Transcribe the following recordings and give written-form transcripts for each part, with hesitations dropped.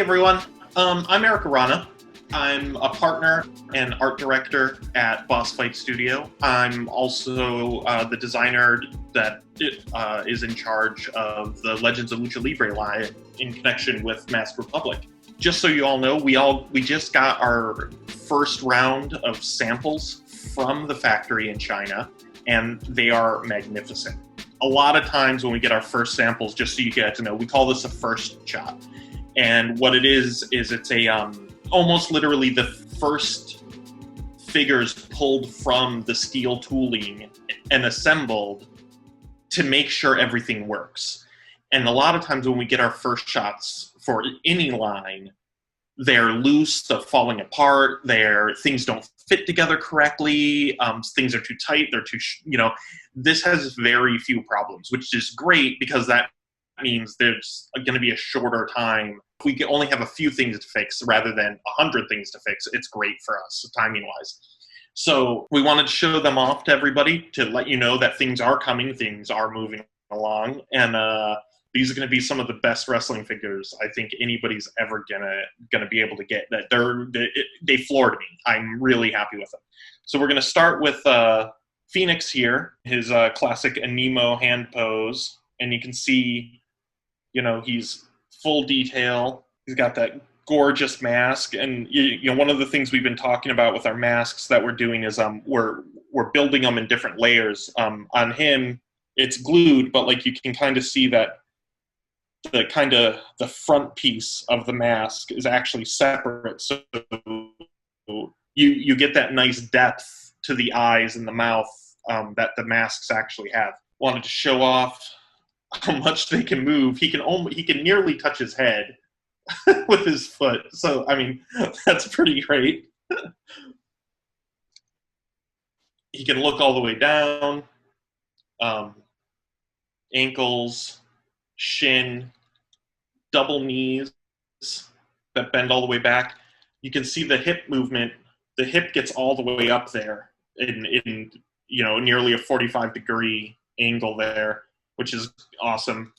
everyone. I'm Erik Araña. I'm a partner and art director at Boss Fight Studio. I'm also the designer that is in charge of the Legends of Lucha Libre line in connection with Mask Republic. Just so you all know, we just got our first round of samples from the factory in China, and they are magnificent. A lot of times when we get our first samples, just so you get to know, we call this a first shot. And what it is it's a almost literally the first figures pulled from the steel tooling and assembled to make sure everything works. And a lot of times when we get our first shots for any line, they're loose, they're falling apart, things don't fit together correctly, things are too tight, they're too, this has very few problems, which is great because that means there's going to be a shorter time. If we only have a few things to fix rather than 100 things to fix, it's great for us, timing-wise. So we wanted to show them off to everybody to let you know that things are coming, things are moving along, and these are going to be some of the best wrestling figures I think anybody's ever gonna be able to get. They floored me. I'm really happy with them. So we're going to start with Fenix here, his classic Anemo hand pose, and you can see, he's full detail. He's got that gorgeous mask, and one of the things we've been talking about with our masks that we're doing is we're building them in different layers. On him, it's glued, but like you can kind of see that the front piece of the mask is actually separate, so you get that nice depth to the eyes and the mouth that the masks actually have. Wanted to show off how much they can move. He can nearly touch his head with his foot. So, I mean, that's pretty great. He can look all the way down. Ankles, shin, double knees that bend all the way back. You can see the hip movement. The hip gets all the way up there in nearly a 45-degree angle there, which is awesome.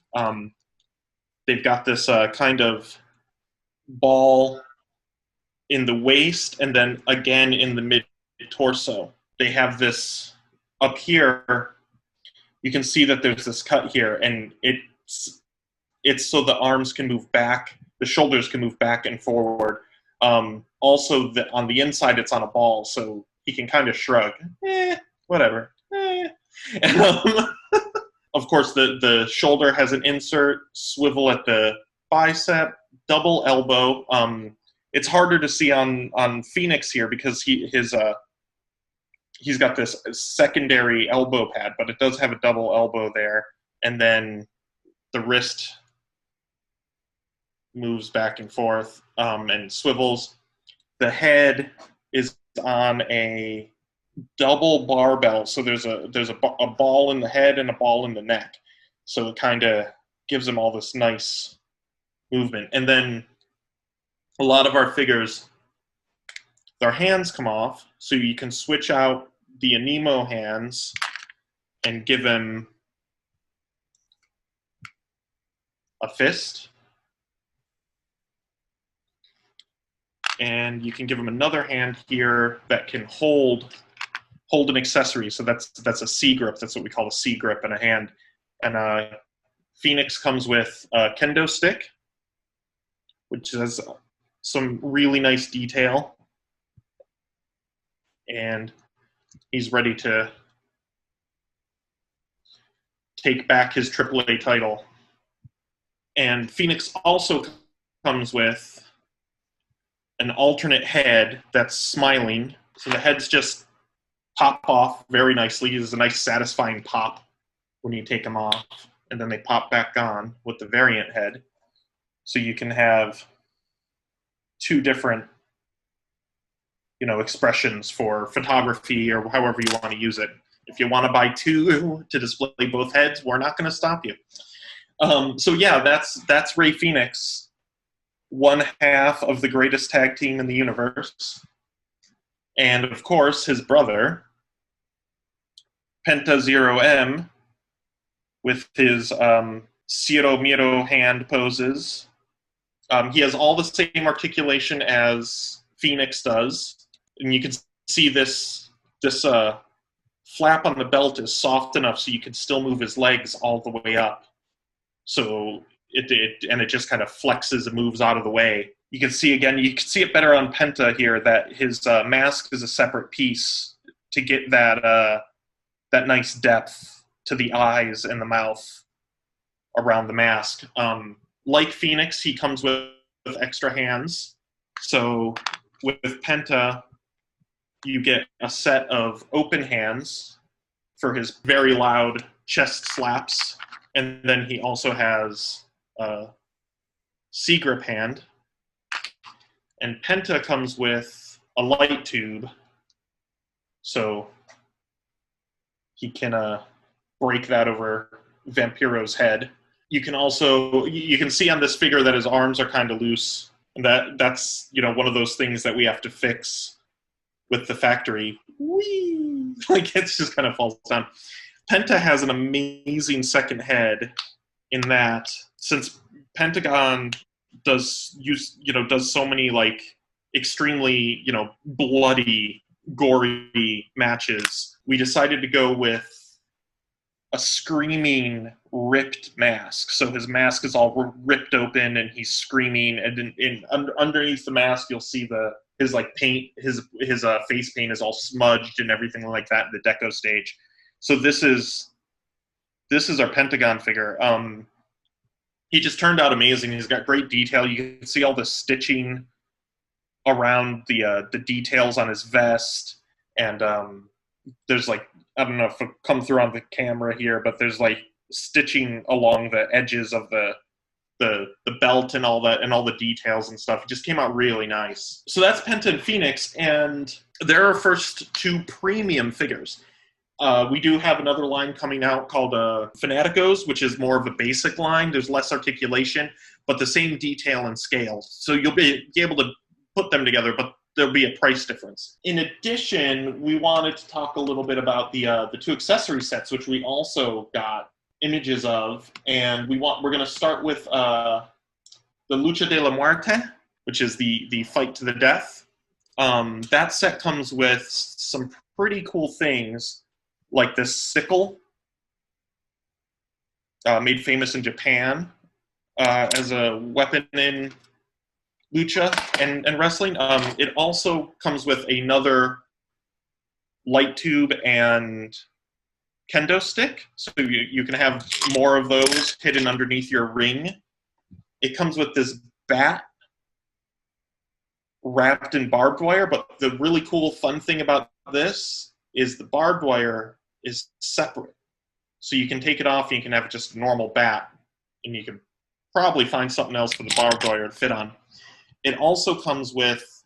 They've got this kind of ball in the waist and then again in the mid-torso. They have this up here. You can see that there's this cut here, and it's so the arms can move back, the shoulders can move back and forward. Also, on the inside, it's on a ball, so he can kind of shrug. Whatever. Of course, the shoulder has an insert, swivel at the bicep, double elbow. It's harder to see on Fenix here because he's got this secondary elbow pad, but it does have a double elbow there. And then the wrist moves back and forth and swivels. The head is on a double barbell, so there's a ball in the head and a ball in the neck, so it kind of gives them all this nice movement. And then a lot of our figures, their hands come off, so you can switch out the Anemo hands and give them a fist, and you can give them another hand here that can hold an accessory. So that's a C grip. That's what we call a C grip in a hand. And Fenix comes with a kendo stick, which has some really nice detail. And he's ready to take back his AAA title. And Fenix also comes with an alternate head that's smiling. So the head's just pop off very nicely. There's a nice satisfying pop when you take them off, and then they pop back on with the variant head. So you can have two different, expressions for photography or however you want to use it. If you want to buy two to display both heads, we're not going to stop you. So yeah, that's Rey Fenix, one half of the greatest tag team in the universe. And of course, his brother, Penta 0M, with his Ciro Miro hand poses, He has all the same articulation as Fenix does, and you can see this flap on the belt is soft enough so you can still move his legs all the way up. So it just kind of flexes and moves out of the way. You can see it better on Penta here that his mask is a separate piece to get that nice depth to the eyes and the mouth around the mask. Like Fenix, he comes with extra hands. So with Penta, you get a set of open hands for his very loud chest slaps. And then he also has a C-grip hand. And Penta comes with a light tube. So he can break that over Vampiro's head. You can see on this figure that his arms are kind of loose. And that's one of those things that we have to fix with the factory. Whee! Like it just kind of falls down. Penta has an amazing second head in that since Pentagon does so many like extremely bloody, gory matches, we decided to go with a screaming, ripped mask. So his mask is all ripped open, and he's screaming. And underneath the mask, you'll see his like paint, his face paint is all smudged and everything like that in the deco stage. So this is our Pentagon figure. He just turned out amazing. He's got great detail. You can see all the stitching around the details on his vest, and there's like, I don't know if it'll come through on the camera here, but there's like stitching along the edges of the belt and all that, and all the details and stuff. It just came out really nice. So that's Penta and Fenix, and they're our first two premium figures. We do have another line coming out called Fanaticos, which is more of a basic line. There's less articulation, but the same detail and scale. So you'll be able to put them together, but there'll be a price difference. In addition, we wanted to talk a little bit about the two accessory sets, which we also got images of, and we're going to start with the Lucha de la Muerte, which is the fight to the death. That set comes with some pretty cool things, like this sickle, made famous in Japan as a weapon in lucha and wrestling. It also comes with another light tube and kendo stick, so you can have more of those hidden underneath your ring. It comes with this bat wrapped in barbed wire, but the really cool, fun thing about this is the barbed wire is separate. So you can take it off and you can have just a normal bat, and you can probably find something else for the barbed wire to fit on. It also comes with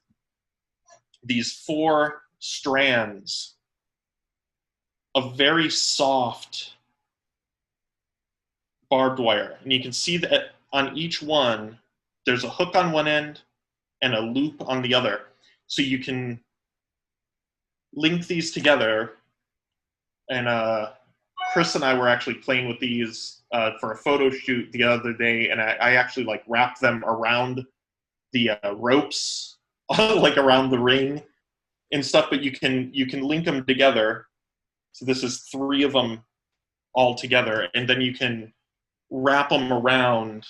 these 4 strands of very soft barbed wire. And you can see that on each one, there's a hook on one end and a loop on the other. So you can link these together. And Chris and I were actually playing with these for a photo shoot the other day, and I actually like wrapped them around the ropes, like around the ring and stuff. But you can link them together. So this is 3 of them all together, and then you can wrap them around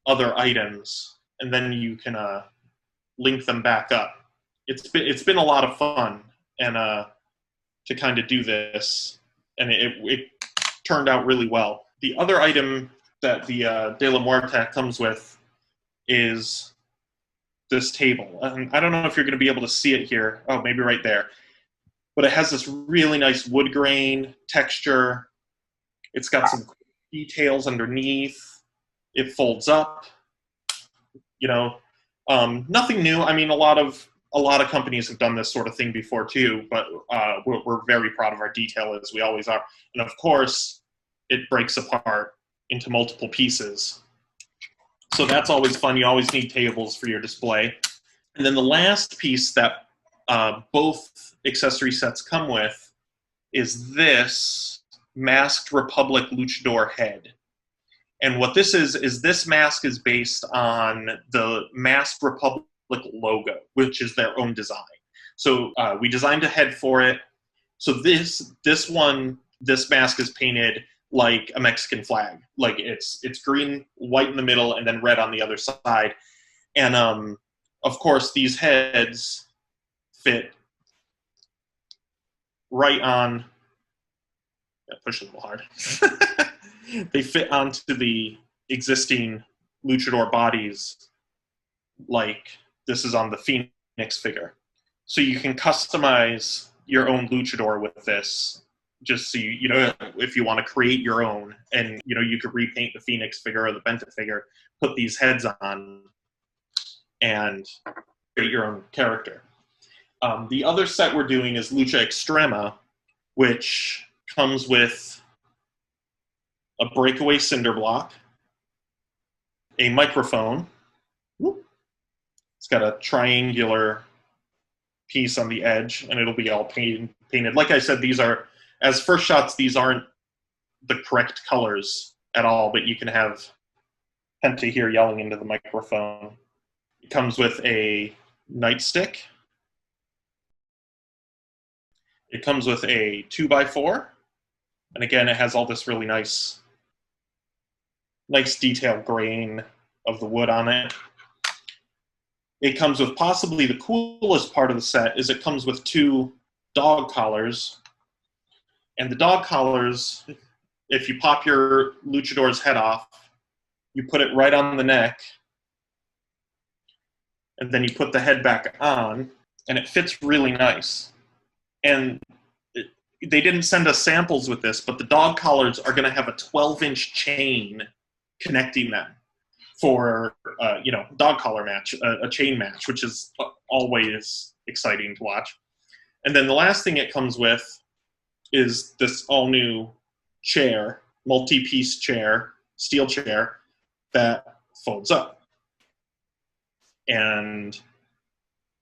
other items, and then you can link them back up. It's been a lot of fun, and to kind of do this, and it turned out really well. The other item that the De La Muerte comes with is this table. And I don't know if you're going to be able to see it here. Oh, maybe right there. But it has this really nice wood grain texture. It's got some details underneath. It folds up. Nothing new. I mean, a lot of companies have done this sort of thing before too, but we're very proud of our detail, as we always are. And of course, it breaks apart into multiple pieces. So that's always fun. You always need tables for your display. And then the last piece that both accessory sets come with is this Masked Republic luchador head. And what this is this mask is based on the Masked Republic logo, which is their own design. So we designed a head for it. So this mask is painted like a Mexican flag. Like it's green, white in the middle, and then red on the other side. And of course, these heads fit right on. Push a little hard. They fit onto the existing luchador bodies, like this is on the Fenix figure. So you can customize your own luchador with this. Just so you know, if you want to create your own, and you could repaint the Fenix figure or the Penta figure, put these heads on, and create your own character. The other set we're doing is Lucha Extrema, which comes with a breakaway cinder block, a microphone. It's got a triangular piece on the edge, and it'll be all painted. Like I said, these are, as first shots, these aren't the correct colors at all, but you can have Penta here yelling into the microphone. It comes with a nightstick. It comes with a 2x4. And again, it has all this really nice detailed grain of the wood on it. It comes with possibly the coolest part of the set is it comes with 2 dog collars. And the dog collars, if you pop your luchador's head off, you put it right on the neck, and then you put the head back on, and it fits really nice. And they didn't send us samples with this, but the dog collars are going to have a 12-inch chain connecting them for, dog collar match, a chain match, which is always exciting to watch. And then the last thing it comes with is this all-new chair, multi-piece chair, steel chair, that folds up. And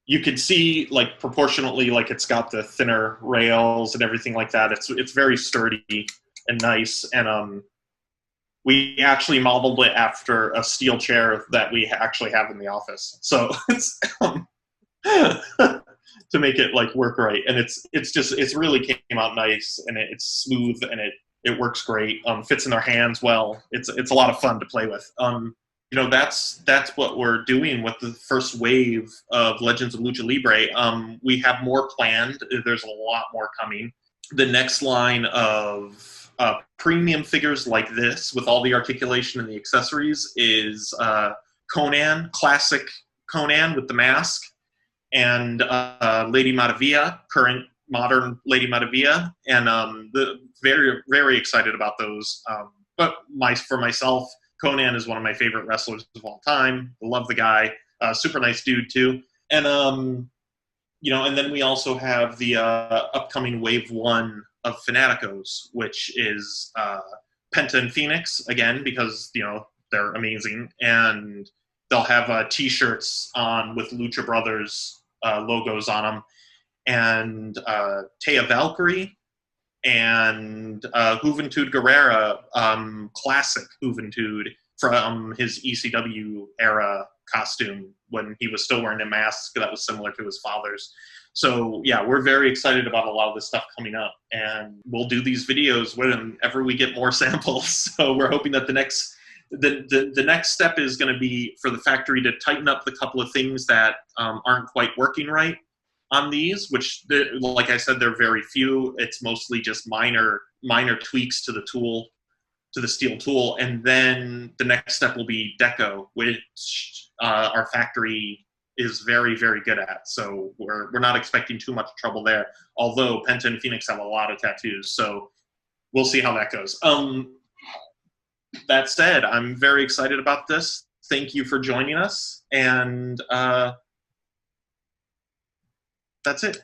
you can see, like, proportionately, like, it's got the thinner rails and everything like that. It's very sturdy and nice. And we actually modeled it after a steel chair that we actually have in the office. So it's to make it like work right. And it's really came out nice, and it's smooth, and it works great. Fits in their hands well. It's a lot of fun to play with. That's what we're doing with the first wave of Legends of Lucha Libre. We have more planned. There's a lot more coming. The next line of premium figures like this, with all the articulation and the accessories, is Conan, classic Conan with the mask, and Lady Maravilla, current modern Lady Maravilla, and very, very excited about those. But for myself, Conan is one of my favorite wrestlers of all time. I love the guy. Super nice dude, too. And, and then we also have the upcoming Wave 1 of Fanaticos, which is Penta and Fenix, again, because, they're amazing. And they'll have T-shirts on with Lucha Brothers logos on them. And Taya Valkyrie and Juventud Guerrera, classic Juventud from his ECW era costume when he was still wearing a mask that was similar to his father's. So yeah, we're very excited about a lot of this stuff coming up, and we'll do these videos whenever we get more samples. So we're hoping that the next step is going to be for the factory to tighten up the couple of things that aren't quite working right on these, which, like I said, they're very few. It's mostly just minor tweaks to the tool, to the steel tool. And then the next step will be deco, which our factory is very, very good at. So we're not expecting too much trouble there, although Penta and Fenix have a lot of tattoos. So we'll see how that goes. That said, I'm very excited about this. Thank you for joining us. And that's it.